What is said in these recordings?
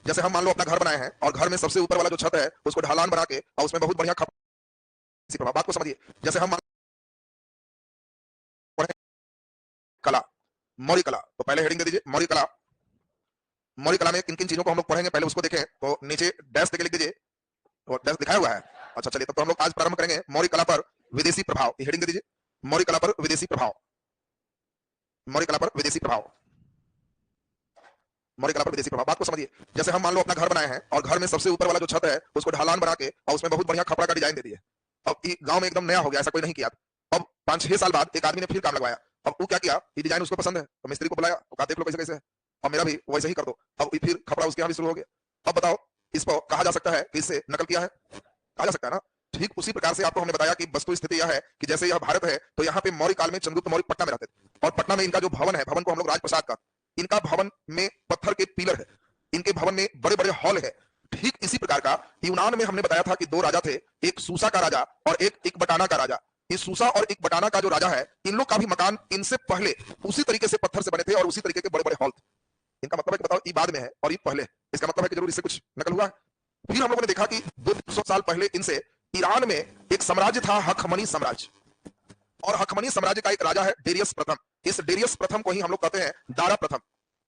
जैसे हम मान लो अपना घर बनाए हैं और घर में सबसे ऊपर वाला जो छत है उसको ढलान बना के और उसमें बहुत बढ़िया इसी प्रभाव बात को समझिए। जैसे हम पढ़े कला, मौर्य कला, तो पहले हेडिंग दे दीजिए मौर्य कला। मौर्य कला में किन किन चीजों को हम लोग पढ़ेंगे पहले उसको देखें, तो नीचे डैश देके लिख दीजिए, तो डैश दिखाया हुआ है। अच्छा चलिए, तब तो हम लोग आज प्रारंभ करेंगे मौर्य कला पर विदेशी प्रभाव, हेडिंग दे दीजिए मौर्य कला पर विदेशी प्रभाव। मौर्य कला पर विदेशी प्रभाव, मौर्य कला पर विदेशी प्रभाव, बात को समझिए। जैसे हम मान लो अपना घर बनाए हैं और घर में सबसे ऊपर वाला जो छत है उसको ढलान बना के और उसमें बहुत बढ़िया खपड़ा का डिजाइन दे दिए। अब गांव में एकदम नया हो गया, ऐसा कोई नहीं किया। अब 5-6 साल बाद एक आदमी ने फिर काम लगवाया। अब वो क्या किया, ये डिजाइन उसको पसंद है तो मिस्त्री को बुलाया, तो कहा देख लो कैसे कैसे है, और मेरा भी वैसे ही कर दो। अब फिर खपड़ा उसके यहाँ भी शुरू हो गया। अब बताओ इसको कहा जा सकता है कि इससे नकल किया है, कहा जा सकता है ना। ठीक उसी प्रकार से आपको हमने बताया कि वस्तु स्थिति यह है कि जैसे यह भारत है तो यहाँ पे मौर्य काल में चंद्रगुप्त मौर्य पटना में रहते थे, और पटना में इनका जो भवन है, भवन को हम लोग राजप्रसाद का, इनका भवन में पत्थर के पिलर है, इनके भवन में बड़े बड़े हॉल है। ठीक इसी प्रकार का यूनान में हमने बताया था कि 2 राजा थे, एक सूसा का राजा और एक इकबटाना का राजा। इस सूसा और इकबटाना का जो राजा है, इन लोग का भी मकान इनसे पहले उसी तरीके से पत्थर से बने थे और उसी तरीके के बड़े बड़े हॉल थे। इनका मतलब है कि बताओ ये बाद में है और ये पहले, इसका मतलब है कि जरूर इससे कुछ नकल हुआ है। फिर हम लोगों ने देखा कि 200 साल पहले इनसे ईरान में एक साम्राज्य था हखमनी साम्राज्य, और हखमनी साम्राज्य का एक राजा है डेरियस प्रथम। इस डेरियस प्रथम को ही हम लोग कहते हैं दारा प्रथम।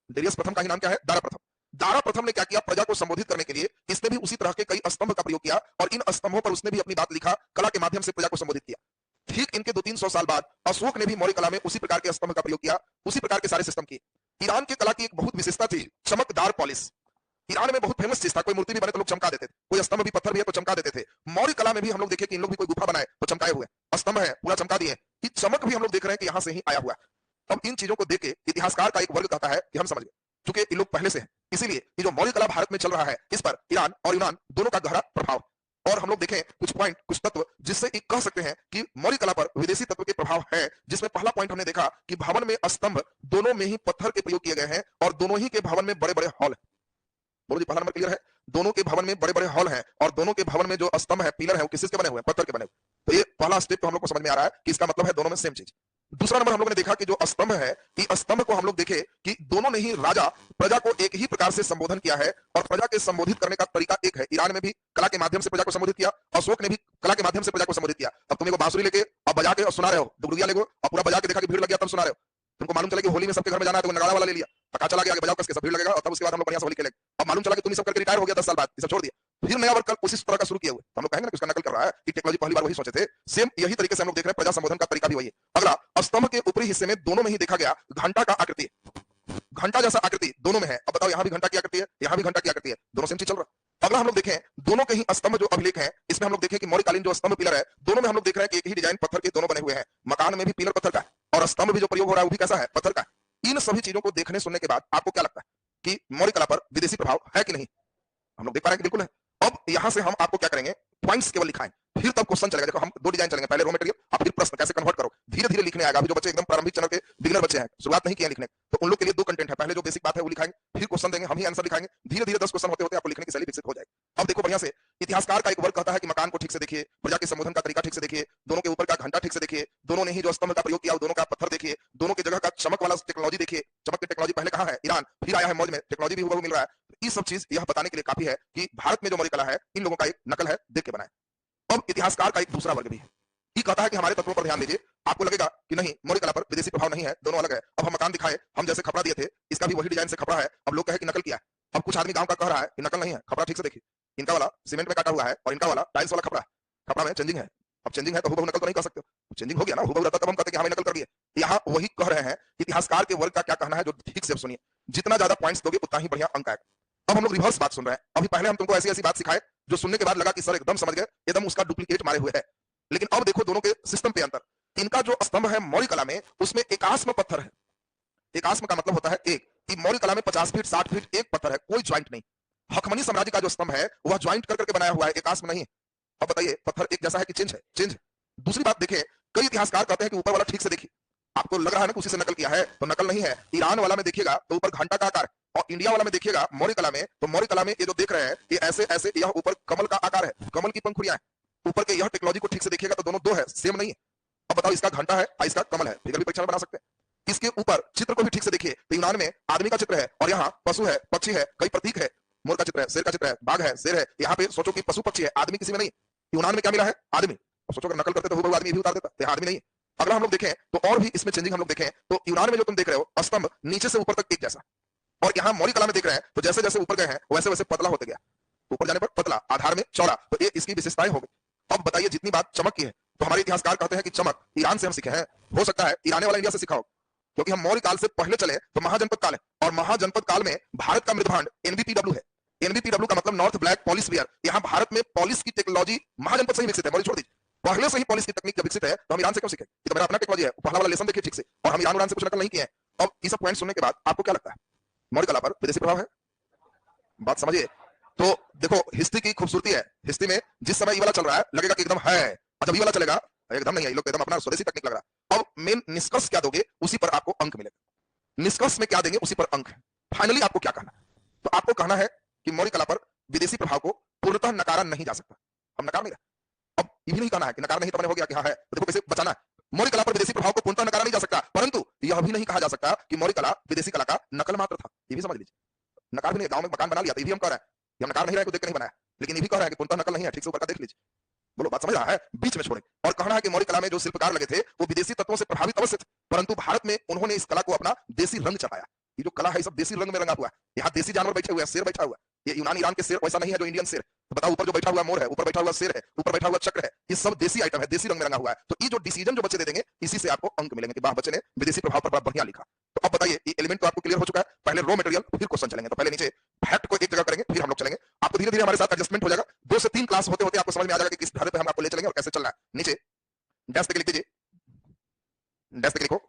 डेरियस प्रथम का ही नाम क्या है, दारा प्रथम। दारा प्रथम ने क्या किया, प्रजा को संबोधित करने के लिए इसने भी उसी तरह के कई स्तंभ का प्रयोग किया और इन स्तंभों पर उसने भी अपनी बात लिखा, कला के माध्यम से प्रजा को संबोधित किया। ठीक इनके 200-300 साल बाद अशोक ने भी मौर्य कला में उसी प्रकार के स्तंभ का प्रयोग किया, उसी प्रकार के सारे सिस्टम किए। ईरान की कला की एक बहुत विशेषता थी चमकदार पॉलिश। ईरान में बहुत फेमस चीज था, कोई मूर्ति भी बने तो लोग चमका देते थे, कोई स्तंभ भी पत्थर भी है तो चमका देते थे। मौर्य कला में भी हम लोग देखे कि इन लोग भी कोई गुफा बनाए तो चमकाए हुए, स्तंभ है पूरा चमका दिए, ये चमक भी हम लोग देख रहे हैं कि यहाँ से ही आया हुआ है। अब इन चीजों को देख के इतिहासकार का एक वर्ग कहता है कि हम समझ गए, क्योंकि ये लोग पहले से हैं, इसीलिए ये जो मौर्य कला भारत में चल रहा है इस पर ईरान और यूनान दोनों का गहरा प्रभाव। और हम लोग देखें कुछ पॉइंट, कुछ तत्व जिससे एक कह सकते हैं कि मौर्य कला पर विदेशी तत्व के प्रभाव है। जिसमें पहला पॉइंट हमने देखा कि भवन में स्तंभ दोनों में ही पत्थर के प्रयोग किए गए हैं और दोनों ही के भवन में बड़े बड़े हॉल है। बोलो जी, पहला नंबर क्लियर है। दोनों के भवन में बड़े बड़े हॉल हैं और दोनों के भवन में जो स्तंभ है, पिलर है, वो किसके बने हुए हैं, पत्थर के बने हुए। तो ये पहला स्टेप तो हम लोग को समझ में आ रहा है कि इसका मतलब है दोनों में सेम चीज। दूसरा नंबर हम लोगों ने देखा कि जो स्तंभ है, ये स्तंभ को हम लोग देखे कि दोनों ने ही राजा प्रजा को एक ही प्रकार से संबोधन किया है और प्रजा के संबोधित करने का तरीका एक है। ईरान में भी कला के माध्यम से प्रजा को संबोधित किया, अशोक ने भी कला के माध्यम से प्रजा को संबोधित किया। अब तुम एक बांसुरी लेके अब बजा के और सुना रहे हो, डुगडुगिया लेगो और पूरा बजा के देखा कि भीड़ लग गया तब सुना रहे हो। तुमको मालूम चला कि होली में सबके घर में जाना है तो नगाड़ा वाला ले लिया, पता चला गया बजाओ कसके सब भीड़ लगेगा और तब उसके बाद हम लोग बढ़िया से होली खेलेंगे। अब मालूम चला कि तुम सब करके रिटायर हो गया 10 साल बाद, ये सब छोड़ दिया, फिर नया वर्क कोशिश तरह का शुरू किया हुआ। हम लोग कहेंगे ना उसका नकल कर रहा है कि टेक्नोलॉजी पहली बार वही सोचे थे। सेम यही तरीके से हम लोग देख रहे हैं, प्रजा संबोधन का तरीका भी वही है। अगला, स्तंभ के ऊपरी हिस्से में दोनों में ही देखा गया घंटा का आकृति, घंटा जैसा आकृति दोनों में है। अब बताओ यहाँ भी घंटा की आकृति है, यहाँ भी घंटा की आकृति है, दोनों सेम चीज चल रहा है। अगला हम लोग देखें दोनों के ही स्तंभ जो अभिलेख हैं, इसमें हम लोग देखें कि मौर्यकालीन जो स्तंभ पिलर है, दोनों में हम लोग देख रहे हैं कि एक ही डिजाइन पत्थर के दोनों बने हुए हैं। मकान में भी पिलर पत्थर का है और स्तंभ भी जो प्रयोग हो रहा है वो भी कैसा है, पत्थर का है। इन सभी चीजों को देखने सुनने के बाद आपको क्या लगता है कि मौर्य कला पर विदेशी प्रभाव है कि नहीं? हम लोग देख पा रहे हैं कि बिल्कुल है। अब यहां से हम आपको क्या करेंगे, पॉइंट्स केवल लिखाएं, फिर तब क्वेश्चन चलेगा। देखो हम 2 डिजाइन चलेंगे, पहले रॉ मटेरियल और फिर प्रश्न कैसे कन्वर्ट करो, धीरे धीरे लिखने आएगा। अभी जो बच्चे एकदम प्रारंभिक चैनल के बिगिनर बच्चे हैं, शुरुआत नहीं किया लिखने, तो उन लोग के लिए 2 कंटेंट है। पहले जो बेसिक बात है वो लिखाएंगे, फिर क्वेश्चन देंगे, हम ही आंसर लिखाएंगे। धीरे धीरे 10 क्वेश्चन होते होते आपको लिखने की शैली विकसित हो जाएगी। अब देखो बढ़िया से, इतिहासकार का एक वर्ग कहता है कि मकान को ठीक से देखिए, प्रजा के संबोधन का तरीका ठीक से देखिए, दोनों के ऊपर का घंटा ठीक से देखिए, दोनों ने ही जो स्तंभ का प्रयोग किया दोनों का पत्थर देखिए, दोनों की जगह का चमक वाला टेक्नोलॉजी देखिए। चमक की टेक्नोलॉजी पहले कहां है, ईरान, फिर आया है मौर्य में, टेक्नोलॉजी भी हुबहू मिल रहा है। ये सब चीज यह बताने के लिए काफी है कि भारत में जो मौर्य कला है इन लोगों का एक नकल है, देख के बनाए। अब इतिहासकार का एक दूसरा वर्ग भी है, ये कहता है कि हमारे तत्वों पर ध्यान दीजिए। आपको लगेगा कि नहीं मौर्य कला पर विदेशी प्रभाव नहीं है, दोनों अलग है। अब हम मकान दिखाए, हम जैसे खपड़ा दिए थे, इसका भी वही डिजाइन से खपड़ा है। अब लोग कहे कि नकल किया है। अब कुछ आदमी गांव का कह रहा है कि नकल नहीं है, खपड़ा ठीक से देखिए, इनका वाला सीमेंट में काटा हुआ है और इनका वाला टाइल्स वाला खपड़ा है, खपड़ा में चेंजिंग है। अब चेंजिंग है तो हुबहू नकल तो नहीं कर सकते, चेंजिंग हो गया ना, हुबहू रहता तब हम कहते कि हमें नकल कर दिए। यहाँ वही कह रहे हैं, इतिहासकार के वर्ग का क्या कहना है, जो ठीक से सुनिए। जितना ज्यादा पॉइंट्स दोगे उतना ही बढ़िया अंक आएगा। अब हम लोग रिवर्स बात सुन रहे हैं। अभी पहले हम तुमको ऐसी ऐसी बात सिखाए जो सुनने के बाद लगा कि सर एकदम समझ गए, एकदम उसका डुप्लीकेट मारे हुए है। लेकिन अब देखो दोनों के सिस्टम पे अंतर। इनका जो स्तंभ है मौर्य कला में, उसमें एकास्म पत्थर है। एकास्म का मतलब होता है एक, कि मौर्य कला में 50 फीट 60 फीट एक पत्थर है, कोई ज्वाइंट नहीं। हखमनी साम्राज्य का जो स्तंभ है वह ज्वाइंट कर करके बनाया हुआ है, एकास्म नहीं। अब बताइए पत्थर एक जैसा है कि चेंज है, चेंज। दूसरी बात देखें, कई इतिहासकार कहते हैं कि ऊपर वाला ठीक से देखिए। आपको लग रहा है ना कि उसी से नकल किया है, तो नकल नहीं है। ईरान वाला में देखिएगा तो ऊपर घंटा का आकार, और इंडिया वाला में देखिएगा मौर्य कला में, तो मौर्य कला में ये जो देख रहे हैं ये ऐसे ऐसे, यह ऊपर कमल का आकार है, कमल की पंखुड़ियां है ऊपर के। यह टेक्नोलॉजी को ठीक से देखिएगा तो दोनों 2 है, सेम नहीं है। अब बताओ इसका घंटा है और इसका कमल है, फिगर भी परीक्षा में बना सकते हैं। इसके ऊपर चित्र को भी ठीक से देखिए तो यूनान में आदमी का चित्र है और यहाँ पशु है, पक्षी है, कई प्रतीक है। मोर का चित्र है, शेर का चित्र है, बाघ है, शेर है, यहाँ पे सोचो कि पशु पक्षी है, आदमी किसी में नहीं। यूनान में क्या मिला है? आदमी। अब सोचो अगर नकल करते तो आदमी भी उतार देता, तो आदमी नहीं है। अगला हम लोग देखें तो और भी इसमें चेंजिंग हम लोग देखें तो यूनान में जो तुम देख रहे हो स्तंभ नीचे से ऊपर तक एक जैसा, और यहाँ मौर्य कला में देख रहे हैं तो जैसे जैसे ऊपर गए हैं वैसे वैसे पतला होते गया, ऊपर जाने पर पतला, आधार में चौड़ा, तो ये इसकी विशेषताएं हो गई। अब बताइए जितनी बात चमक की है तो हमारे इतिहासकार कहते हैं कि चमक ईरान से हम सीखे हैं, हो सकता है ईरान वाला इंडिया से सीखा हो, क्योंकि हम मौर्य काल से पहले चले तो महाजनपद काल है, और महाजनपद काल में भारत का मृदभांड एनबीपीडब्ल्यू है। एनबीपीडब्ल्यू का मतलब नॉर्थ ब्लैक पॉलिश वेयर। यहाँ भारत में पॉलिश की टेक्नोलॉजी महाजनपद से ही विकसित है, मौर्य छोड़ दीजिए, पहले से ही पॉलिश की तकनीक जब विकसित है तो हम ईरान से क्यों सीखे? ये तो मेरा अपना टेक्नोलॉजी है, पहला वाला लेसन देखिए ठीक से, और हम ईरान से कुछ नकल नहीं किए हैं। अब ये सब पॉइंट सुनने के बाद आपको क्या लगता है मौर्य कला पर विदेशी प्रभाव है? बात समझिए। तो देखो हिस्ट्री की खूबसूरती है, हिस्ट्री में जिस समय ये वाला चल रहा है लगेगा कि एकदम है, और जब ये वाला चलेगा एकदम नहीं है, ये लोग एकदम अपना स्वदेशी तकनीक लग रहा है। अब मेन निष्कर्ष क्या दोगे उसी पर आपको अंक मिलेगा, निष्कर्ष में क्या देंगे उसी पर अंक है। फाइनली आपको क्या कहना है? तो आपको कहना है कि मौर्य कला पर विदेशी प्रभाव को पूर्णतः नकारा नहीं जा सकता, हम नकार नहीं रहे। अब ये भी नहीं कहना है कि नकार नहीं तो मैंने हो गया कि हाँ है, तो देखो कैसे बचाना है। मौर्य कला पर विदेशी प्रभाव को पूर्णतः नकारा नहीं जा सकता, परंतु यह भी नहीं कहा जा सकता कि मौर्य कला विदेशी कला का नकल मात्र था, ये भी समझ लीजिए। नकार भी नहीं, गांव में मकान बना लिया तो ये भी हम कह रहे हैं, हम नकार नहीं रहे, देख के नहीं बनाया, लेकिन ये भी कह रहे हैं कि पूर्णतः नकल नहीं है, ठीक से ऊपर का देख लीजिए। बोलो बात समझ रहा है? बीच में छोड़े और कहना है कि मौर्य कला में जो शिल्पकार लगे थे वो विदेशी तत्वों से प्रभावित अवश्य थे, परंतु भारत में उन्होंने इस कला को अपना देसी रंग चढ़ाया। ये जो कला है सब देसी रंग में रंगा हुआ है, यहाँ देसी जानवर बैठे हुए हैं, शेर बैठा हुआ है, ये यूनान ईरान के शेर वैसा नहीं है जो इंडियन शेर। तो बताओ ऊपर जो बैठा हुआ मोर है, ऊपर बैठा हुआ शेर है, ऊपर बैठा हुआ चक्र है, ये सब देसी आइटम है, देसी रंग में रंगा हुआ है। तो ये जो डिसीजन जो बच्चे दे देंगे इसी से आपको अंक मिलेंगे कि वाह बच्चे ने विदेशी प्रभाव पर बड़ा बढ़िया लिखा। तो अब बताइए ये एलिमेंट तो आपको क्लियर हो चुका है, पहले रॉ मटेरियल फिर क्वेश्चन चलेंगे। तो पहले नीचे फैक्ट को एक जगह करेंगे फिर हम लोग चलेंगे, आपको धीरे धीरे हमारे साथ एडजस्टमेंट हो जाएगा, 2 से 3 क्लास होते होते आपको समझ में आ जाएगा कि किस धारे पे हम आपको ले चलेंगे और कैसे चलना है। नीचे डैश पे लिख दीजिए, डैश पे लिखो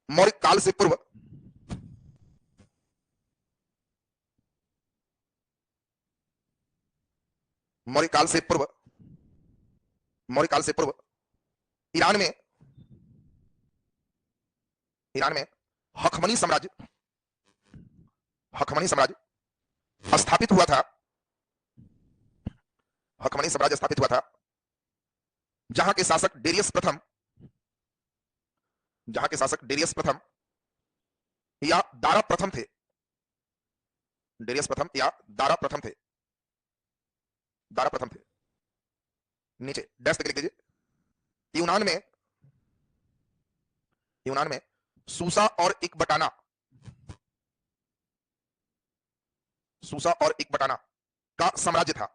मौर्य काल से पूर्व मौर्य काल से पूर्व मौर्य काल से पूर्व ईरान में हखमनी साम्राज्य स्थापित हुआ था। हखमनी साम्राज्य स्थापित हुआ था जहां के शासक डेरियस प्रथम या दारा प्रथम थे। डेरियस प्रथम या दारा प्रथम थे, नीचे डैश लिख दीजिए। यूनान में सूसा और इकबटाना का साम्राज्य था।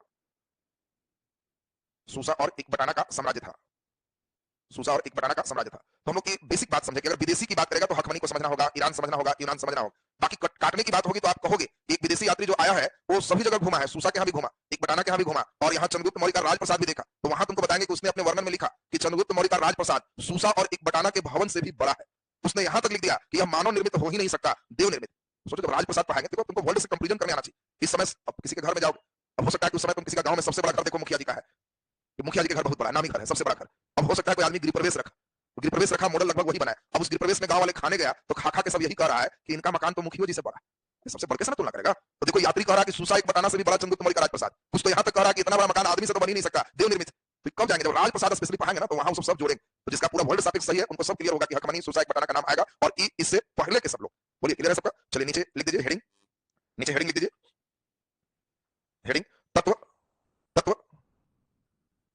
तो हम लोग की बेसिक बात समझे कि अगर विदेशी की बात करेगा तो हखमनी को समझना होगा, ईरान समझना होगा, यूनान समझना होगा। बाकी काटने की बात होगी तो आप कहोगे एक विदेशी यात्री जो आया है वो सभी जगह घुमा है, सूसा के यहाँ भी घुमा, इकबटाना के यहाँ भी घुमा, और यहाँ चंद्रगुप्त मौर्य का राजप्रसाद भी देखा। तो वहां तुमको बताएंगे कि उसने अपने वर्णन में लिखा कि चंद्रगुप्त मौर्य का राजप्रसाद सूसा और इकबटाना के भवन से भी बड़ा है। उसने यहां तक लिख दिया कि यह मानव निर्मित हो ही नहीं सकता, देव निर्मित। सोचो जब राजप्रसाद पढ़ाएंगे तो तुमको वर्ल्ड से कंपैरिजन करने आना चाहिए। इस समय अब किसी के घर में जाओगे, अब हो सकता है कि उस समय तुम किसी का गांव में सबसे बड़ा घर देखो मुखिया जी का है, मुखिया जी के घर बहुत बड़ा नामी घर है, सबसे बड़ा घर। अब हो सकता है कोई आदमी गृह प्रवेश रखा, मॉडल लगभग वही बना है। अब उस गृह प्रवेश में गांव वाले खाने गया तो खा के सब यही कह रहा है कि इनका मकान तो मुखिया जी से बड़ा है, सबसे बढ़ के तुलना करेगा। तो देखो यात्री कह रहा है कि सूसा एक बताना से भी बड़ा चंद्रगुप्त मौर्य का राजप्रसाद, कुछ तो यहाँ तक कह रहा है कि इतना बड़ा मकान आदमी से तो बन ही नहीं सकता, देव निर्मित। तो कब जाएंगे जब राजप्रसाद स्पेशली पढ़ाएंगे ना तो वहां सब जोड़ेंगे, तो जिसका पूरा वर्ल्ड सापेक्ष सही है उनको सब क्लियर होगा कि हखमनी सूसा एक बताना का नाम आएगा, और इससे पहले के सब लोग। बोलिए क्लियर है सबका? चलिए नीचे लिख दीजिए हेडिंग, नीचे हेडिंग लिख दीजिए, हेडिंग तत्व तत्व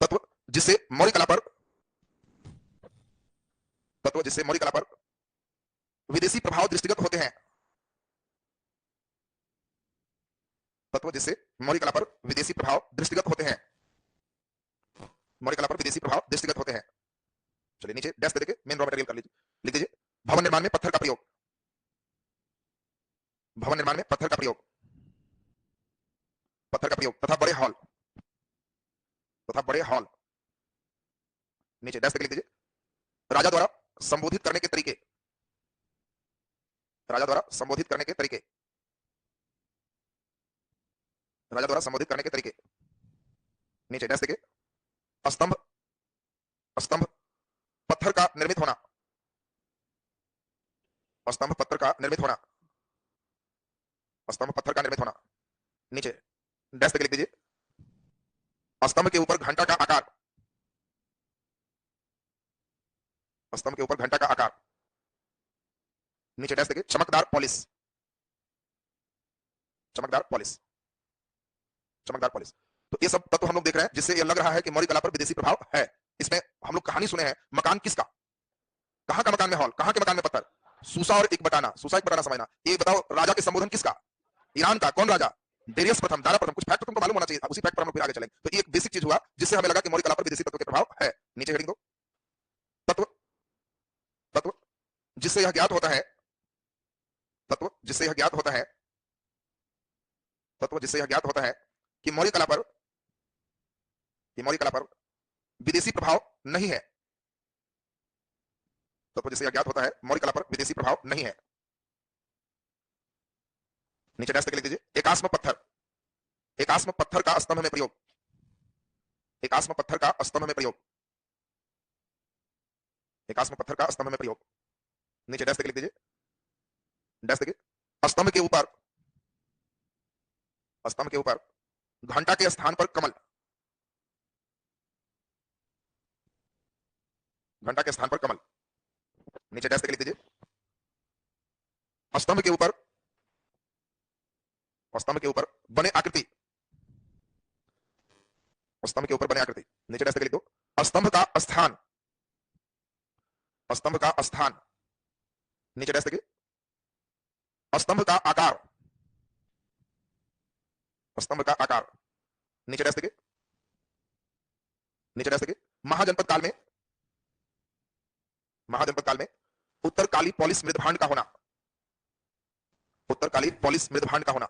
तत्व जिससे मौर्य कला पर विदेशी प्रभाव दृष्टिगत होते हैं। तत्व जिससे मौर्य कला पर विदेशी प्रभाव दृष्टिगत होते हैं। चलिए नीचे डैश दे के मेन रॉ मटेरियल कर लीजिए, लिख दीजिए भवन निर्माण में पत्थर का प्रयोग, तथा बड़े हॉल, नीचे डैश दे के लिख दीजिए राजा द्वारा संबोधित करने के तरीके, नीचे डैश देके स्तंभ पत्थर का निर्मित होना, नीचे डैश देके लिख दीजिए स्तंभ के ऊपर घंटा का आकार, नीचे डैश देके चमकदार पॉलिश, चमकदार पॉलिश। तो ये सब तत्व हम लोग देख रहे हैं जिससे ये लग रहा है कि मौलिक कला पर विदेशी प्रभाव है। इसमें हम लोग कहानी सुने हैं, मकान किसका, कहां का मकान में हॉल, कहां के मकान में पत्थर, सूसा और एक बटाना, सूसा एक बटाना समझना। ये बताओ राजा के संबोधन किसका, ईरान का, कौन राजा, डेरियस प्रथम, दारा प्रथम। कुछ फैक्ट तुमको मालूम होना चाहिए, उसी फैक्ट पर हम फिर आगे चलेंगे। तो ये एक बेसिक चीज हुआ जिससे हमें लगा कि मौलिक कला पर विदेशी तत्व के प्रभाव है। नीचे हेडिंग दो, तत्व, तत्व जिससे यह ज्ञात होता है, तत्व जिससे यह ज्ञात होता है, तत्व जिससे यह ज्ञात होता है कि मौलिक कला पर, मौलिक कला पर विदेशी प्रभाव नहीं है। तत्व जिससे यह ज्ञात होता है मौलिक कला पर विदेशी प्रभाव नहीं है। नीचे डैश लिख दीजिए, एकास्म पत्थर, एकास्म पत्थर का स्तंभ में प्रयोग, एकास्म पत्थर का स्तंभ में प्रयोग, एकास्म पत्थर का स्तंभ में प्रयोग। नीचे डैश लिख दीजिए, डैश देखिए, स्तंभ के ऊपर, स्तंभ के ऊपर घंटा के स्थान पर कमल, घंटा के स्थान पर कमल। नीचे डैश लिख दीजिए, स्तंभ के ऊपर, स्तंभ के ऊपर बने आकृति, स्तंभ के ऊपर बने आकृति। नीचे डैश लिख दो, स्तंभ का स्थान, स्तंभ का स्थान। नीचे डैश देखिए, स्तंभ का आकार, स्तंभ का आकार। नीचे डैश देखिए, नीचे डैश देखिए, महाजनपद काल में, महाजनपद काल में उत्तरकाली पॉलिस मृदभांड का होना, उत्तरकाली पॉलिस मृदभांड का होना,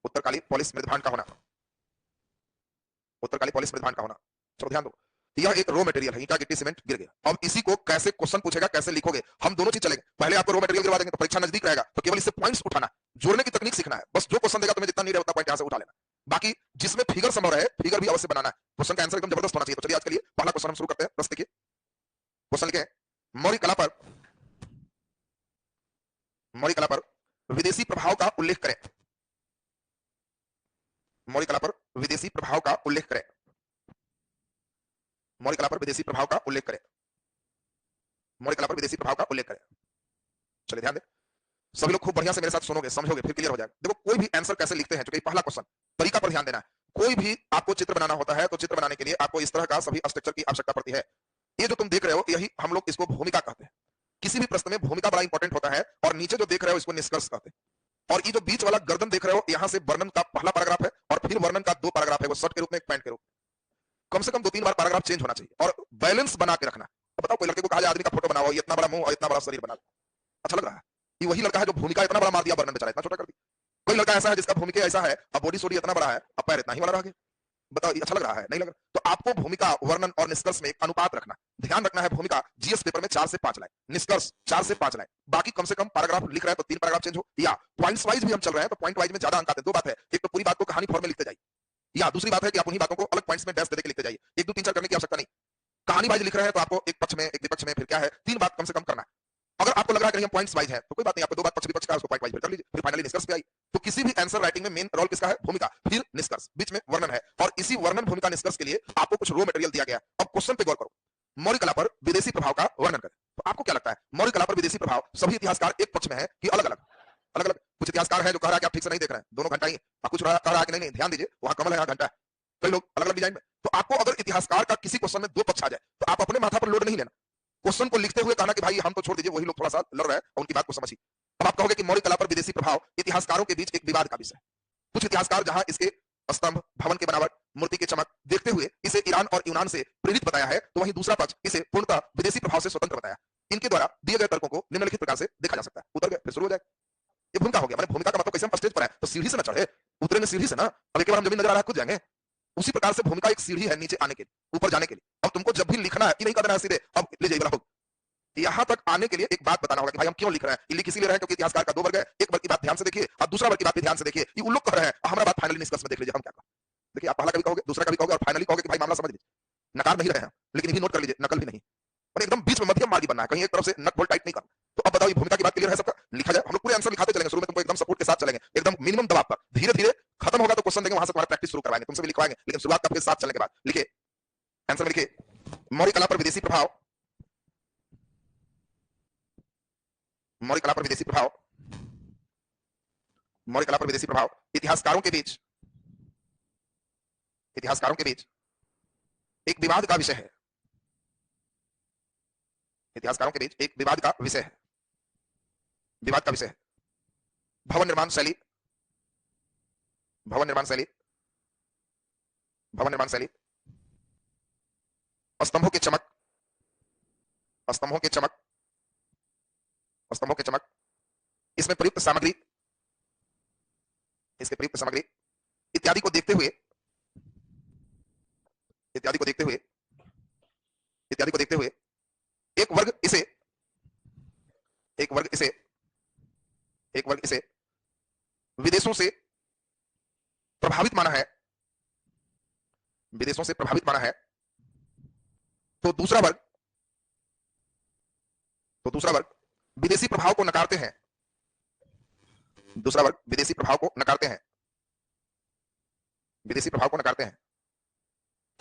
उत्तरकाली पॉलिस मृदभांड का होना, उत्तरकाली पॉलिस मृदभांड का होना। चलो ध्यान दो, यह एक रॉ मटेरियल है, ईंटा गिट्टी सीमेंट गिर गया। अब इसी को कैसे क्वेश्चन पूछेगा, कैसे लिखोगे, हम दोनों चीज चलेंगे। पहले आपको रॉ मटेरियल गिरवा देंगे तो परीक्षा नजदीक रहेगा, तो केवल इससे पॉइंट्स उठाना, जोड़ने की तकनीक सीखना है। बस जो क्वेश्चन देगा तुम्हें जितना नहीं रहे उतना पॉइंट यहां से उठा लेना। बाकी जिसमें फिगर संभव रहे, फिगर भी अवश्य बनाना है। क्वेश्चन का आंसर एकदम जबरदस्त होना चाहिए। तो चलिए आज के लिए पहला क्वेश्चन हम शुरू करते हैं। बस देखिए, क्वेश्चन लिखे, मौलिक कला पर, मौलिक कला पर विदेशी प्रभाव का उल्लेख करें, मौलिक कला पर विदेशी प्रभाव का उल्लेख करें, मौलिक कला पर विदेशी प्रभाव का उल्लेख करें, मौलिक कला पर विदेशी प्रभाव का उल्लेख करें। चलिए ध्यान दें, सभी लोग खूब बढ़िया से मेरे साथ सुनोगे, समझोगे, फिर क्लियर हो जाएगा। देखो कोई भी आंसर कैसे लिखते हैं, जो कि पहला क्वेश्चन, तरीका पर ध्यान देना है। कोई भी आपको चित्र बनाना होता है तो चित्र बनाने के लिए आपको इस तरह का सभी स्ट्रक्चर की आवश्यकता पड़ती है। ये जो तुम देख रहे हो, यही हम लोग इसको भूमिका कहते हैं। किसी भी प्रश्न में भूमिका बड़ा इंपॉर्टेंट होता है, और नीचे जो देख रहे हो इसको निष्कर्ष कहते हैं। और ये जो बीच वाला गर्दन देख रहे हो, यहां से वर्णन का पहला पैराग्राफ है और फिर वर्णन का 2 पैराग्राफ है, वो शॉर्ट के रूप में, एक पॉइंट के रूप में। कम से कम 2-3 बार पैराग्राफ चेंज होना चाहिए और बैलेंस बना के रखना। तो बताओ, कोई लड़के को कहा जाए आदमी का फोटो बनाओ, इतना बड़ा मुंह और इतना बड़ा शरीर बना, अच्छा लग रहा है? ये वही लड़का है जो भूमिका इतना बड़ा मार दिया, वर्णन बेचारा इतना छोटा कर दिया। कोई लड़का ऐसा है जिसका भूमिका ऐसा है, अब बॉडी सोडी इतना बड़ा है, अब पैर इतना ही वाला रह गया। बताओ, ये अच्छा लग रहा है? नहीं लग रहा। तो आपको भूमिका, वर्णन और निष्कर्ष में एक अनुपात रखना, ध्यान रखना है। भूमिका जीएस पेपर में 4 से 5 लाइन, निष्कर्ष 4 से 5 लाइन। बाकी कम से कम पैराग्राफ लिख रहे हैं तो 3 पैराग्राफ चेंज हो, या पॉइंट्स वाइज भी हम चल रहे हैं तो पॉइंट वाइज में ज्यादा अंक आते हैं। 2 बात है, एक तो पूरी बात को कहानी फॉर्म में लिखते जाइए, या दूसरी बात है कि आप उन्हीं बातों को अलग पॉइंट्स में डैश दे के लिखते जाइए। 1 2 3 4 करने की आवश्यकता नहीं। कहानी वाइज लिख रहे हैं तो आपको एक पक्ष में, एक विपक्ष में, फिर क्या है, 3 बात कम से कम करना है। अगर आपको लग रहा है कि हम पॉइंट्स वाइज है तो कोई बात नहीं, आपको 2 बात पक्ष विपक्ष का, उसको पॉइंट वाइज कर लीजिए, फिर फाइनली निष्कर्ष पे आई। तो किसी भी आंसर राइटिंग में मेन रोल किसका है? भूमिका, फिर निष्कर्ष, बीच में वर्णन है। और इसी वर्णन, भूमिका, निष्कर्ष के लिए आपको कुछ रॉ मटेरियल दिया गया। अब क्वेश्चन पे गौर करो, मौलिक कला पर विदेशी प्रभाव का वर्णन करें। तो आपको क्या लगता है, मौलिक कला पर विदेशी प्रभाव सभी इतिहासकार एक पक्ष में है कि अलग अलग? अलग अलग। कुछ इतिहासकार है जो कह रहा है कि आप ठीक से नहीं देख रहे हैं, दोनों घंटा ही, और कुछ कह रहा है कि नहीं नहीं ध्यान दीजिए, वहां कमल है, यहाँ घंटा है। कई लोग अलग अलग डिजाइन में। तो आपको अगर इतिहासकार का किसी क्वेश्चन में 2 पक्ष आ जाए तो आप अपने माथा पर लोड नहीं लेना। क्वेश्चन को लिखते हुए कहना कि भाई हम तो छोड़ दीजिए, वही लोग थोड़ा सा लड़ रहे हैं, उनकी बात को समझिए। अब आप कहोगे कि मौलिक कला पर विदेशी प्रभाव इतिहासकारों के बीच एक विवाद का विषय है। कुछ इतिहासकार जहां इसके स्तंभ, भवन की बनावट, मूर्ति की चमक देखते हुए इसे ईरान और यूनान से प्रेरित बताया है, तो वहीं दूसरा पक्ष इसे पूर्णतः विदेशी प्रभाव से स्वतंत्र बताया। इनके द्वारा दिए गए तर्कों को निम्नलिखित प्रकार से देखा जा सकता है। उतर गए, फिर शुरू हो जाएगा। ये भूमिका हो गया। मैंने भूमिका का मतलब कैसे, हम स्टेज पर है तो सीढ़ी से ना चढ़े, उतरेंगे सीढ़ी से ना। अब एक बार हम जमीन नजर आ रहा है, खुद जाएंगे। उसी प्रकार से भूमिका एक सीढ़ी है नीचे आने के लिए, ऊपर जाने के लिए। अब तुमको जब भी लिखना है कि नहीं करना है सीधे, अब ले जाइए वाला, यहां तक आने के लिए एक बात बताना होगा कि भाई हम क्यों लिख रहे हैं। ये लिख इसीलिए रहे हैं क्योंकि इतिहासकार का 2 वर्ग है, एक वर्ग की बात ध्यान से देखिए और दूसरा वर्ग की बात भी ध्यान से देखिए। ये उन लोग कह रहे हैं, हमारा बात फाइनली निष्कर्ष में देख लीजिए हम क्या कहा। देखिए, आप पहला कभी कहोगे, दूसरा कभी कहोगे और फाइनली कहोगे कि भाई मामला समझ लीजिए। नकार नहीं रहे हैं, लेकिन ये भी नोट कर लीजिए, नकल भी नहीं। और एकदम बीच में मध्यम मार्गी बनना है, कहीं एक तरफ से नट बोल्ट टाइट नहीं करना। तो अब बताओ, ये भूमिका की बात क्लियर है सबका? लिखा जाए, हम लोग पूरे आंसर लिखाते चलेंगे। शुरू में तुमको एकदम सपोर्ट के साथ चलेंगे, एकदम मिनिमम दबाव पर। धीरे धीरे खत्म होगा तो क्वेश्चन देंगे, वहां से तुम्हारा प्रैक्टिस शुरू करवाएंगे, तुमसे भी लिखवाएंगे, लेकिन शुरुआत का साथ चलने के बाद लिखिए। आंसर में लिखिए, मौलिक कला पर विदेशी प्रभाव, मौलिक कला पर विदेशी प्रभाव मौर्य कला पर विदेशी प्रभाव इतिहासकारों के बीच एक विवाद का विषय है। इतिहासकारों के बीच एक विवाद का विषय है। भवन निर्माण शैली स्तंभों की चमक इसमें प्रयुक्त सामग्री इत्यादि को देखते हुए एक वर्ग इसे विदेशों से प्रभावित माना है, तो दूसरा वर्ग विदेशी प्रभाव को नकारते हैं।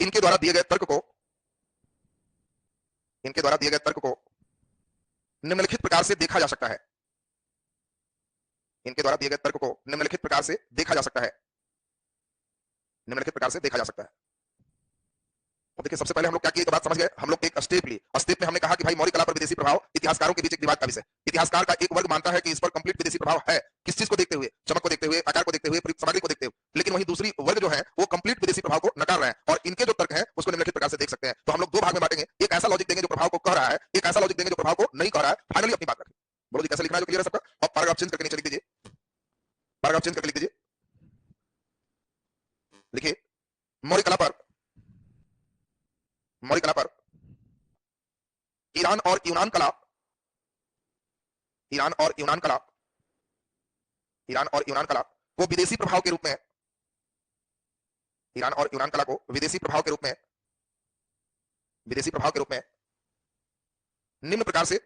इनके द्वारा दिए गए तर्क को निम्नलिखित प्रकार से देखा जा सकता है। अब देखिए, सबसे पहले हम लोग क्या किए, बात समझ गए। हम लोग एक स्टेप में हमने कहा कि भाई मौर्य कला पर विदेशी प्रभाव इतिहासकारों के बीच एक विवाद का विषय। इतिहासकार का एक वर्ग मानता है कि इस पर कंप्लीट विदेशी प्रभाव है। किस चीज को देखते हुए? चमक को देखते हुए, आकार को देखते हुए, प्रयुक्त सामग्री को देखते हुए। लेकिन वहीं दूसरी वर्ग जो है वो कंप्लीट विदेशी प्रभाव को नकार रहे हैं, और इनके जो तर्क है उसको निम्नलिखित प्रकार से देख सकते हैं। तो हम लोग दो भाग में बांटेंगे। एक ऐसा लॉजिक देंगे जो प्रभाव को कह रहा है, एक ऐसा लॉजिक देंगे जो प्रभाव को नहीं कह रहा है। फाइनली अपनी बात रखें। बोलो जी, कैसे लिखना है जो क्लियर है सबका? और पैराग्राफ चेंज करके नीचे लिख दीजिए। लिखिए, मौर्य कला पर ईरान और यूनान कला को विदेशी प्रभाव के रूप में निम्न प्रकार से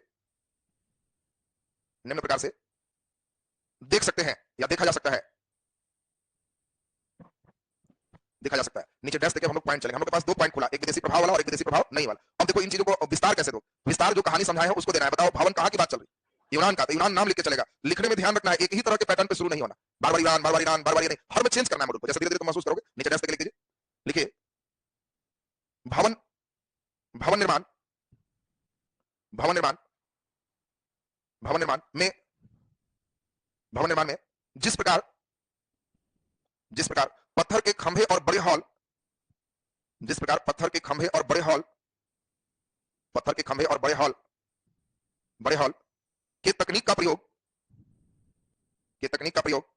देख सकते हैं या देखा जा सकता है। नीचे डैश देके हम लोग पॉइंट चलेंगे। हम लोग के पास दो पॉइंट खुला, एक विदेशी प्रभाव वाला और एक विदेशी प्रभाव नहीं वाला। अब देखो इन चीजों को विस्तार कैसे दो। विस्तार जो कहानी समझाए है उसको देना है। बताओ भवन कहां की बात चल रही? यूनान का। तो यूनान नाम लिख के चलेगा। लिखने में ध्यान रखना है, एक ही तरह के पैटर्न पे शुरू नहीं होना। बार बार ईरान नहीं, हर में चेंज करना है। जैसे धीरे धीरे तुम महसूस करोगे। नीचे डैश देके लिख दीजिए। लिखिए, भवन निर्माण में जिस प्रकार पत्थर के खंभे और बड़े हॉल के तकनीक का प्रयोग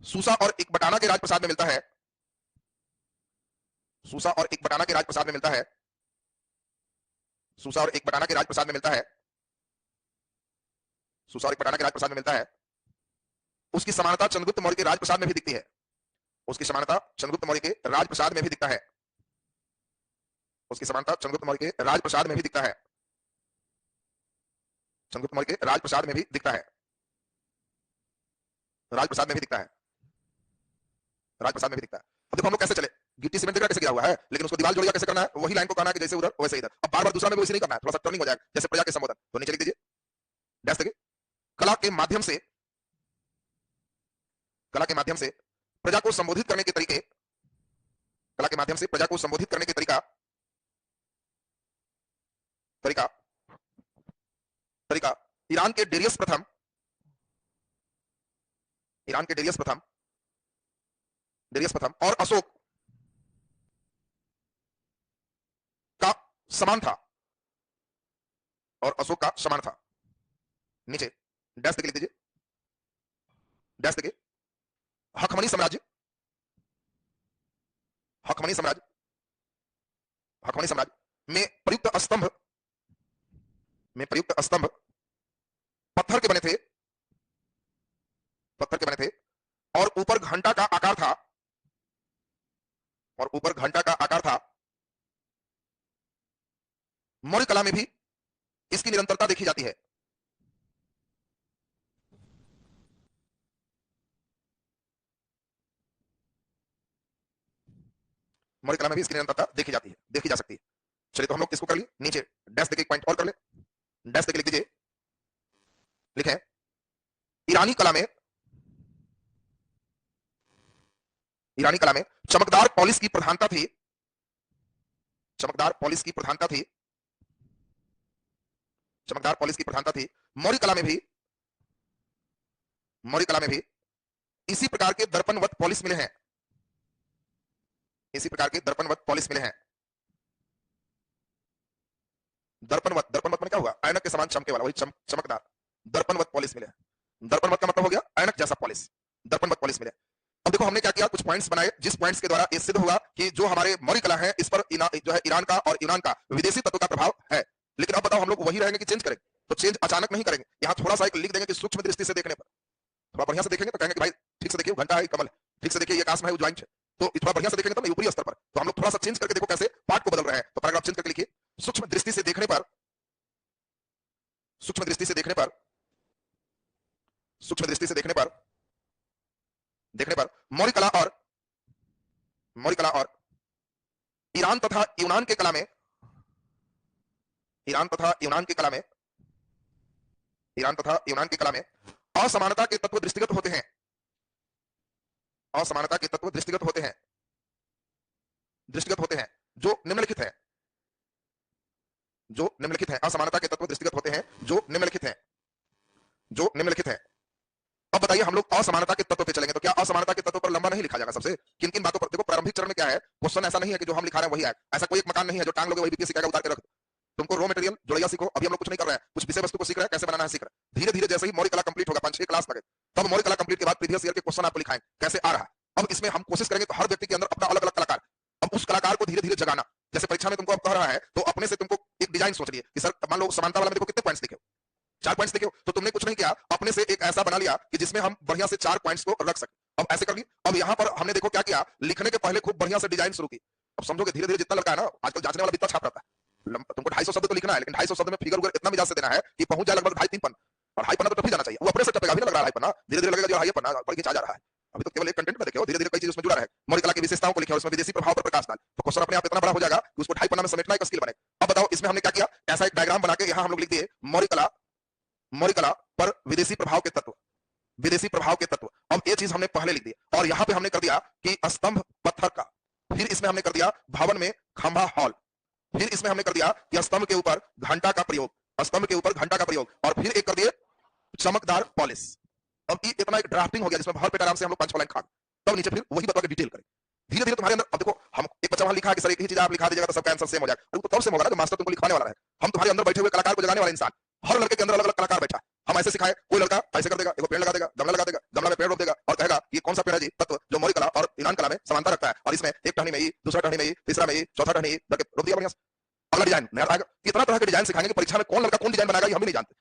सूसा और एक बटाना के राजप्रसाद में मिलता है। उसकी समानता चंद्रगुप्त मौर्य के राजप्रसाद में भी दिखती है। चंद्रगुप्त मौर्य के राजप्रसाद में भी दिखता है। अब देखो हम लोग कैसे चले। गिट्टी सीमेंट कैसे गिरा हुआ है, लेकिन उसको दीवार जोड़िया कैसे करना है, वही लाइन को कहना है कि जैसे उधर वैसे इधर। अब बार बार दूसरा में वैसे नहीं करना है, थोड़ा सा टर्निंग हो जाएगा, जैसे प्रजा के संबोधन। तो नीचे लिख दीजिए, डैश देंगे। कला के माध्यम से प्रजा को संबोधित करने के तरीका ईरान के डेरियस प्रथम और अशोक का समान था। नीचे डैश देके लिख दीजिए। हखमनी साम्राज्य में प्रयुक्त स्तंभ पत्थर के बने थे और ऊपर घंटा का आकार था। मौर्य कला में भी इसकी निरंतरता देखी जाती है। देखी जा सकती है। चलिए तो हम लोग इसको कर लिए। नीचे डैश देके एक पॉइंट और कर ले। डैश देके लिख दीजिए। लिखें, ईरानी कला में ईरानी कला में चमकदार पॉलिश की प्रधानता थी, चमकदार पॉलिश की प्रधानता थी, चमकदार पॉलिश की प्रधानता थी। मौर्य कला में भी, मौर्य कला में भी इसी प्रकार के दर्पणवत पॉलिश मिले हैं, इसी प्रकार के दर्पणवत पॉलिश मिले हैं। दर्पणवत, दर्पणवत में क्या हुआ, ऐनक के समान चमके वाला, वही चमकदार दर्पणवत पॉलिश मिले। दर्पणवत का मतलब हो गया ऐनक जैसा पॉलिश, दर्पणवत पॉलिश मिले। अब देखो हमने क्या किया, कुछ पॉइंट्स बनाए जिस पॉइंट्स के द्वारा ये सिद्ध हुआ कि जो हमारे मौर्य कला है इस पर जो है ईरान का और यूनान का विदेशी तत्व का प्रभाव है। लेकिन अब बताओ हम लोग वही रहेंगे कि चेंज करेंगे? तो चेंज अचानक नहीं करेंगे, यहाँ थोड़ा सा एक लिख देंगे कि सूक्ष्म दृष्टि से देखने पर, थोड़ा बढ़िया से देखेंगे तो कहेंगे कि भाई ठीक से देखिए, घंटा है, कमल है, ठीक से देखिए, ये आकाश में है, ज्वाइंट है, तो थोड़ा बढ़िया से देखेंगे तो ऊपरी स्तर पर। तो हम लोग थोड़ा सा चेंज करके देखो कैसे पार्ट को बदल रहे हैं। तो पैराग्राफ चेंज करके लिखिए, सूक्ष्म दृष्टि से देखने पर, सूक्ष्म दृष्टि से देखने पर, सूक्ष्म दृष्टि से देखने पर, देखने पर मौर्य कला और, मौर्य कला और ईरान तथा यूनान के कला में, ईरान तथा यूनान की कला में, ईरान तथा यूनान की कला में असमानता के तत्व दृष्टिगत होते हैं, असमानता के तत्व दृष्टिगत होते हैं, दृष्टिगत होते हैं, जो निम्नलिखित है, जो निम्नलिखित है। असमानता के तत्व दृष्टिगत होते हैं जो निम्नलिखित है, जो निम्नलिखित है। अब बताइए हम लोग असमानता के तत्व पे चलेंगे तो क्या असमानता के तत्व पर लंबा नहीं लिखा जाएगा? सबसे किन किन बातों पर देखो, प्रारंभिक चरण में क्या है, क्वेश्चन ऐसा नहीं है कि जो हम लिखा रहे हैं वही है, ऐसा कोई एक मकान नहीं है जो टांग लोगे वही बीपीएससी कहेगा उतार के रख दो। तुमको रॉ मटेरियल जोड़िया सीखो, अभी हम लोग कुछ नहीं कर रहे हैं, कुछ विषय वस्तु को सीख रहे हैं, कैसे बनाना है सीख रहे हैं। धीरे धीरे जैसे ही मौर्य कला कंप्लीट होगा, 5-6 क्लास लगे, तब मौर्य कला कंप्लीट के बाद प्रीवियस ईयर के क्वेश्चन आपको लिखाएंगे कैसे आ रहा है। अब इसमें हम कोशिश करेंगे तो हर व्यक्ति के अंदर अपना अलग अलग कलाकार, अब उस कलाकार को धीरे धीरे जगाना। जैसे परीक्षा में तुमको अब कह रहा है तो अपने से तुमको एक डिजाइन सोच रही है कि सर मान लो समानता वाला में देखो कितने पॉइंट्स लिखे, 4 पॉइंट्स लिखे, तो तुमने कुछ नहीं किया, अपने से एक ऐसा बना लिया कि जिसमें हम बढ़िया से 4 पॉइंट्स को रख सके। अब ऐसे कर ली। अब यहाँ पर हमने देखो क्या किया, लिखने के पहले खूब बढ़िया से डिजाइन शुरू की। अब समझोगे धीरे धीरे जितना लड़का है ना, आजकल जांचने वाला भी इतना छाप रहता है, तुमको 250 शब्द तो लिखना है, लेकिन 250 शब्द में फिगर उगर इतना मिजाज से देना है कि पहुंच जाए लगभग 2.5-3 पन्ना, और 2.5 पन्ना तो टप ही जाना चाहिए। वो अपने से टपेगा भी ना, लग रहा है 2.5 पन्ना, धीरे धीरे लगेगा जो 2.5 पन्ना पढ़ के आ जा रहा है। अभी तो केवल एक कंटेंट में देखे हो, धीरे धीरे कई चीज उसमें जुड़ा रहे। मौर्य कला की विशेषताओं को लिखे और उसमें विदेशी प्रभाव पर प्रकाश डाल, तो क्वेश्चन अपने आप इतना बड़ा हो जाएगा कि उसको 2.5 पन्ना में समेटना एक स्किल बने। अब बताओ इसमें हमने क्या किया, ऐसा एक डायग्राम बना के यहाँ हम लोग लिख दिए मौर्य कला, मौर्य कला पर विदेशी प्रभाव के तत्व, विदेशी प्रभाव के तत्व। अब ये चीज हमने पहले लिख दी और यहाँ पे हमने कर दिया कि स्तंभ पत्थर का, फिर इसमें हमने कर दिया भवन में खंभा हॉल, फिर इसमें हमने कर दिया कि स्तंभ के ऊपर घंटा का प्रयोग, स्तंभ के ऊपर घंटा का प्रयोग, और फिर एक कर दिए चमकदार पॉलिश। अब ये इतना एक ड्राफ्टिंग हो गया जिसमें भर पेट आराम से हम लोग 5-6 लाइन खा, तब नीचे फिर वही बता के डिटेल करें। धीरे धीरे तुम्हारे अंदर, अब देखो हम एक बच्चा वहां लिखा है कि सर एक ही चीज आप लिखा दीजिएगा तो सबका आंसर सेम हो जाएगा, तो तब सेम होगा ना जो मास्टर तुमको लिखाने वाला है। हम तुम्हारे अंदर बैठे हुए कलाकार को जगाने वाला इंसान, हर लड़के के अंदर अलग अलग कलाकार बैठा। हम ऐसे सिखाए, कोई लड़का ऐसे कर देगा, एक पेड़ लगा देगा, गमला लगा देगा, गमला में पेड़ रोप देगा और कहेगा ये कौन सा पेड़ है जी, तत्व जो मौर्य कला और ईरान कला में समानता रखता है, और इसमें एक टहनी में ही, दूसरा टहनी में ही, तीसरा में ही, चौथा टहनी करके रोप दिया बढ़िया से। अगला डिजाइन नया आएगा। कितना तरह के डिजाइन सिखाएंगे कि परीक्षा में कौन लड़का कौन डिजाइन बनाएगा ये हम भी नहीं जानते।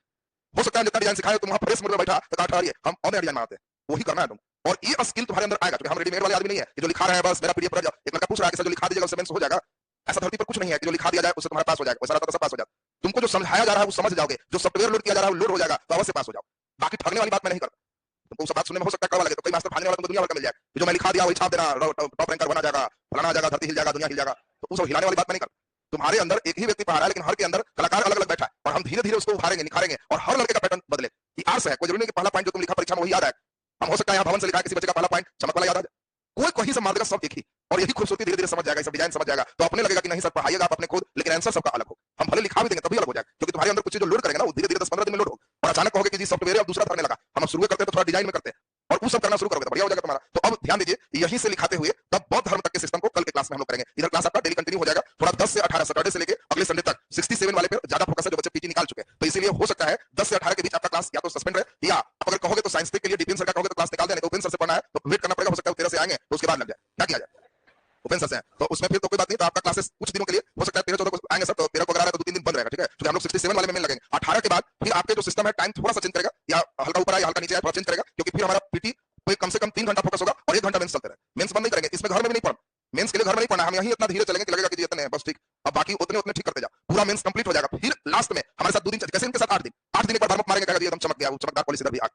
हो सकता है जितना डिजाइन सिखाए तुम वहां फ्रेश मोड में बैठा तो कहा ठहरिए हम और नया डिजाइन बनाते हैं, वही करना है तुम। और ये स्किल तुम्हारे अंदर आएगा क्योंकि हम रेडीमेड वाले आदमी नहीं है कि जो लिखा रहा है बस मेरा पीडीएफ पर एक लड़का पूछ रहा है कि सर जो लिखा दीजिएगा उससे मेंस हो जाएगा। ऐसा धरती पर कुछ नहीं है कि जो लिखा दिया जाए उससे तुम्हारा पास हो जाएगा, वैसा रहता तो सब पास हो जाता। तुमको जो समझाया जा रहा है वो समझ जाओगे, जो सॉफ्टवेयर लोड किया जा रहा है वो लोड हो जाएगा तो अवश्य पास हो जाओ। बाकी ठगने वाली बात मैं नहीं करता। तुमको सब बात सुनने में हो सकता है कड़वा लगे, तो कोई मास्टर भागने वाला तुमको दुनिया भर का मिल जाए कि जो मैं लिखा दिया वही छाप देना, टॉप रैंकर बना जाएगा, फलाना आ जाएगा, धरती हिल जाएगा, दुनिया हिल जाएगा, तो उस हिलाने वाली बात मैं नहीं करता। तुम्हारे अंदर एक ही व्यक्ति पढ़ा रहा है लेकिन हर के अंदर कलाकार अलग अलग बैठा है और हम धीरे धीरे उसको उभारेंगे, निखारेंगे और हर लड़के का पैटर्न बदले। ये आर्ट्स है, कोई जरूरी नहीं कि पहला पॉइंट जो तुम लिखा परीक्षा में वही याद है। हम हो सकता है यहाँ भवन से लिखा किसी बच्चे का पहला पॉइंट चमक वाला याद आ जाए, कोई कहीं से मार देगा, सब एक ही, और यही खूबसूरती धीरे धीरे समझ जाएगा, सब डिजाइन समझ जाएगा, तो अपने लगेगा कि नहीं सर पढ़ाइएगा आप अपने खुद, लेकिन आंसर सबका अलग हो। हम भले लिखा भी देंगे तभी अलग हो जाएगा क्योंकि तुम्हारे अंदर कुछ चीज जो लोड करेंगे ना वो धीरे धीरे 10-15 दिन में लोड हो, और अचानक कहोगे कि जी सॉफ्टवेयर अब दूसरा करने लगा। हम शुरू करते हैं तो थोड़ा डिजाइन में करते हैं और वो सब करना शुरू करोगे तो बढ़िया हो जाएगा तुम्हारा। तो अब ध्यान दीजिए यहीं से लिखाते हुए तब बौद्ध धर्म तक के सिस्टम को कल के क्लास में हम लोग करेंगे। इधर क्लास आपका डेली कंटिन्यू हो जाएगा, थोड़ा 10 से 18 सैटरडे से लेके अगले संडे तक 67 वाले पे ज्यादा फोकस है जो बच्चे पीटी निकाल चुके हैं, तो इसीलिए हो सकता है 10 से 18 के बीच आपका क्लास या तो सस्पेंड रहे, या आप अगर कहोगे तो साइंस के लिए डिफेंस सर का कहोगे तो क्लास निकाल देने, तो उपेंद्र सर से पढ़ना है तो वेट करना पड़ेगा, हो सकता है 13 से आएंगे तो उसके बाद लग जाए। क्या किया जाए उपेंद्र सर से, तो उसमें फिर तो कोई बात नहीं, तो आपका क्लासेस कुछ दिनों के लिए हो सकता है 13-14 को आएंगे सर, तो 13 को अगर आ रहा है तो 2-3 दिन बंद रहेगा, ठीक है, क्योंकि हम लोग 67 वाले में लगेंगे। 18 के बाद फिर आपके जो सिस्टम है टाइम थोड़ा सा चेंज करेगा, या हल्का ऊपर आए हल्का नीचे आए, थोड़ा चेंज करेगा, क्योंकि फिर हमारा पीटी कोई कम से कम 3 घंटा फोकस होगा और 1 घंटा मेंस चलते रहे। मेंस बंद नहीं करेंगे, इसमें घर में भी नहीं पढ़ना, मेंस के लिए घर में नहीं पढ़ना, हम यहीं इतना धीरे चलेंगे कि लगेगा कि इतने हैं बस ठीक, अब बाकी उतने उतने ठीक करते जाओ, पूरा मेंस कंप्लीट हो जाएगा। फिर लास्ट में हमारे साथ 2 दिन कैसे इनके साथ 8 दिन, 8 दिन एक बार वार्म अप मारेंगे, कहेगा जी एकदम चमक गया, वो चमकदार पॉलिसी इधर भी आ